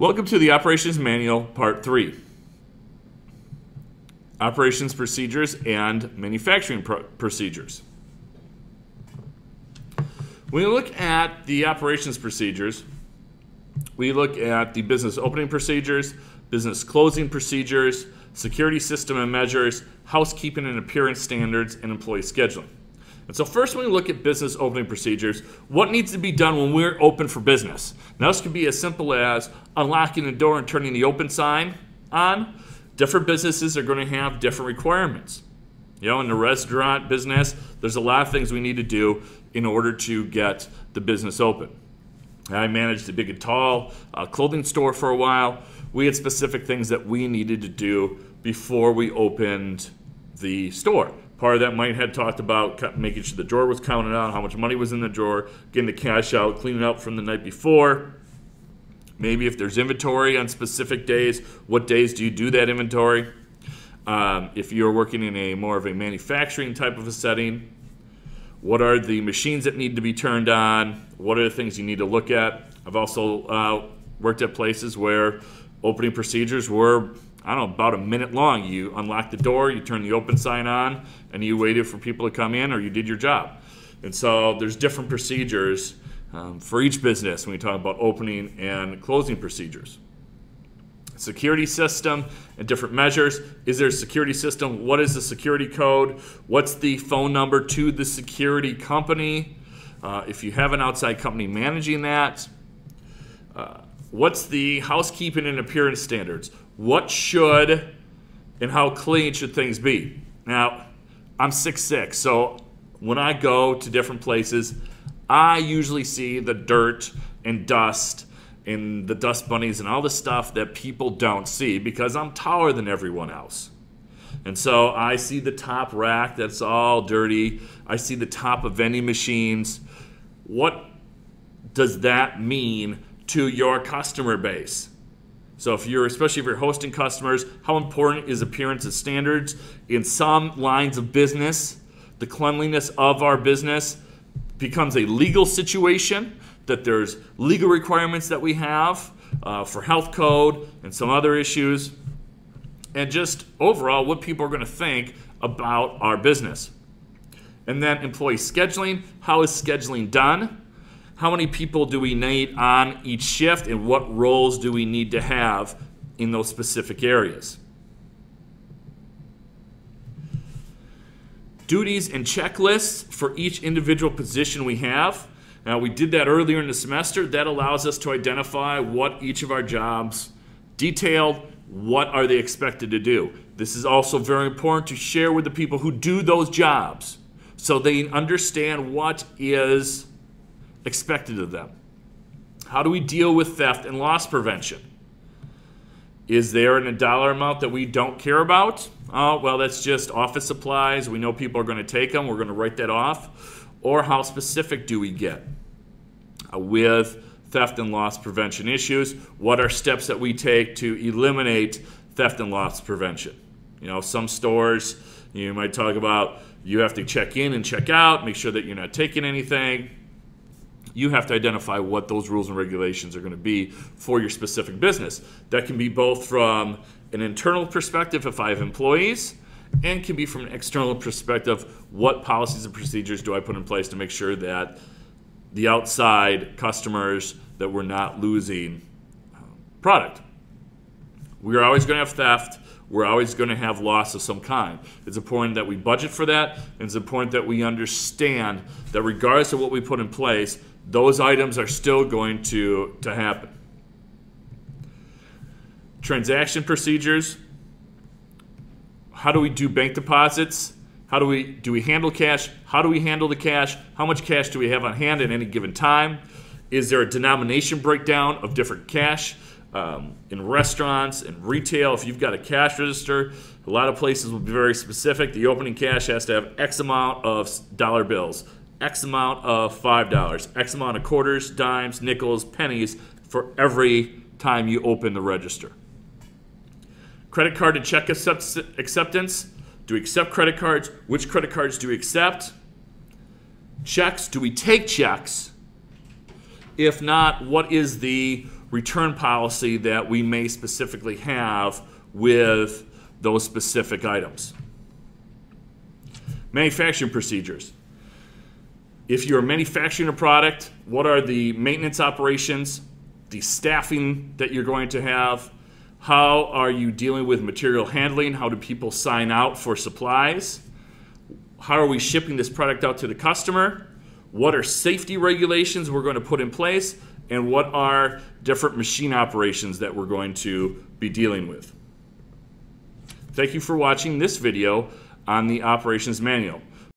Welcome to the Operations Manual, Part 3. Operations Procedures and Manufacturing Procedures. When we look at the operations procedures, we look at the business opening procedures, business closing procedures, security system and measures, housekeeping and appearance standards, and employee scheduling. And so first, when we look at business opening procedures, what needs to be done when we're open for business? Now, this could be as simple as unlocking the door and turning the open sign on. Different businesses are going to have different requirements. You know, in the restaurant business, there's a lot of things we need to do in order to get the business open. I managed a big and tall clothing store for a while. We had specific things that we needed to do before we opened the store. Part of that might have talked about making sure the drawer was counted out, how much money was in the drawer, getting the cash out, cleaning up from the night before. Maybe if there's inventory on specific days, what days do you do that inventory? If you're working in a more of a manufacturing type of a setting, what are the machines that need to be turned on? What are the things you need to look at? I've also worked at places where opening procedures were, I don't know, about a minute long. You unlock the door, you turn the open sign on, and you waited for people to come in, or you did your job. And so there's different procedures for each business when we talk about opening and closing procedures. Security system and different measures. Is there a security system? What is the security code? What's the phone number to the security company? If you have an outside company managing that. What's the housekeeping and appearance standards? What should and how clean should things be? Now, I'm 6'6", so when I go to different places, I usually see the dirt and dust and the dust bunnies and all the stuff that people don't see because I'm taller than everyone else. And so I see the top rack that's all dirty. I see the top of vending machines. What does that mean to your customer base? So especially if you're hosting customers, how important is appearance and standards? In some lines of business, the cleanliness of our business becomes a legal situation, that there's legal requirements that we have for health code and some other issues, and just overall what people are going to think about our business. And then employee scheduling. How is scheduling done? How many people do we need on each shift, and what roles do we need to have in those specific areas? Duties and checklists for each individual position we have. Now, we did that earlier in the semester. That allows us to identify what each of our jobs detailed, what are they expected to do. This is also very important to share with the people who do those jobs so they understand what is expected of them. How do we deal with theft and loss prevention? Is there a dollar amount that we don't care about? Oh, well, that's just office supplies. We know people are going to take them. We're going to write that off. Or how specific do we get with theft and loss prevention issues? What are steps that we take to eliminate theft and loss prevention? You know, some stores, you might talk about you have to check in and check out, make sure that you're not taking anything. You have to identify what those rules and regulations are going to be for your specific business. That can be both from an internal perspective if I have employees, and can be from an external perspective, what policies and procedures do I put in place to make sure that the outside customers, that we're not losing product. We're always going to have theft. We're always going to have loss of some kind. It's important that we budget for that, and it's important that we understand that regardless of what we put in place, those items are still going to happen. Transaction procedures. How do we do bank deposits? How do we handle cash? How do we handle the cash? How much cash do we have on hand at any given time? Is there a denomination breakdown of different cash? In restaurants and retail, if you've got a cash register, a lot of places will be very specific. The opening cash has to have X amount of dollar bills, X amount of $5, X amount of quarters, dimes, nickels, pennies for every time you open the register. Credit card and check acceptance. Do we accept credit cards? Which credit cards do we accept? Checks. Do we take checks? If not, what is the return policy that we may specifically have with those specific items. Manufacturing procedures. If you're manufacturing a product, what are the maintenance operations, the staffing that you're going to have? How are you dealing with material handling? How do people sign out for supplies? How are we shipping this product out to the customer? What are safety regulations we're going to put in place? And what are different machine operations that we're going to be dealing with? Thank you for watching this video on the Operations Manual.